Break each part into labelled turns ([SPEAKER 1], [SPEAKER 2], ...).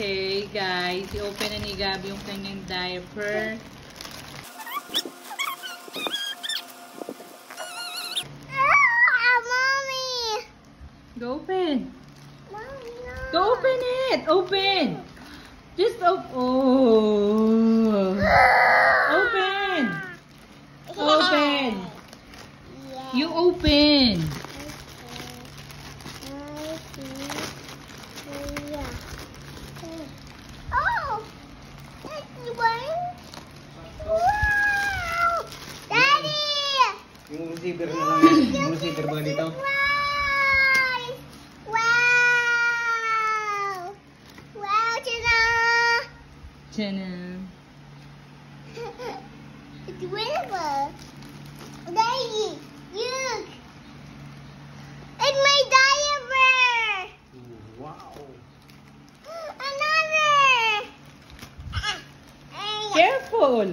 [SPEAKER 1] Okay, guys. I-open na ni Gabi yung kanyang diaper.
[SPEAKER 2] Mommy!
[SPEAKER 1] Go open.
[SPEAKER 2] Mommy, no.
[SPEAKER 1] Go open it. Open. Just open. Oh. Open. Open.
[SPEAKER 2] Yeah.
[SPEAKER 1] You open.
[SPEAKER 2] Oh! That's one. Wow! Daddy!
[SPEAKER 3] Yung receiver na lang yan. Yung receiver ba dito?
[SPEAKER 2] Surprise! Wow! Wow, Tina!
[SPEAKER 1] Tina.
[SPEAKER 2] It's beautiful. Daddy, look! It's my diaper!
[SPEAKER 3] Wow!
[SPEAKER 2] Another!
[SPEAKER 1] Careful.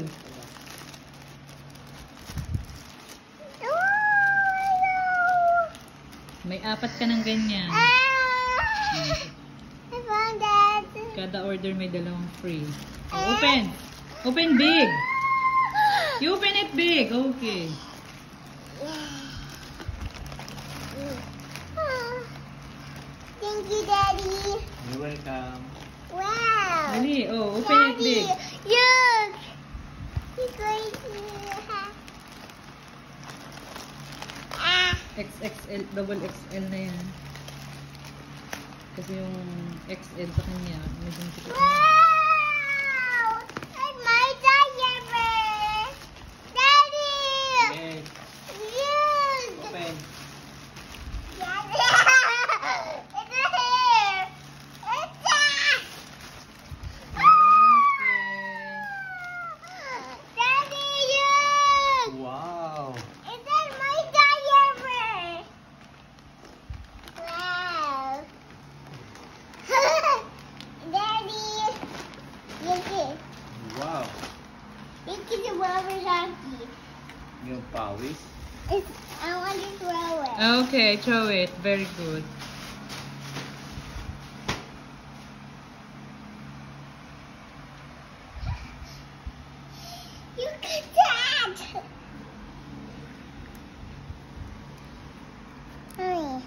[SPEAKER 1] May 4 ka ng ganyan.
[SPEAKER 2] I found that.
[SPEAKER 1] Kada order may 2 free. Oh, open. Open big. You open it big. Okay.
[SPEAKER 2] Thank you, Daddy.
[SPEAKER 3] You're welcome.
[SPEAKER 2] Wow.
[SPEAKER 1] Dali. Oh, open it
[SPEAKER 2] Daddy,
[SPEAKER 1] big.
[SPEAKER 2] look. He's going to
[SPEAKER 1] XXL, double XL na yan. Kasi yung XL sa kanya, medyo sikip na.
[SPEAKER 2] Wow! It's my diaper. Daddy.
[SPEAKER 3] Yes.
[SPEAKER 2] Look.
[SPEAKER 3] Open.
[SPEAKER 2] Daddy. It's a hair. It's a... Daddy, look.
[SPEAKER 3] Wow!
[SPEAKER 2] Is that my diaper? Wow. Daddy, look it.
[SPEAKER 3] Wow!
[SPEAKER 2] Look at the rubber donkey.
[SPEAKER 3] Yung pawis.
[SPEAKER 2] I want to throw it.
[SPEAKER 1] Okay, throw it. Very good.
[SPEAKER 2] Look at that. Honey.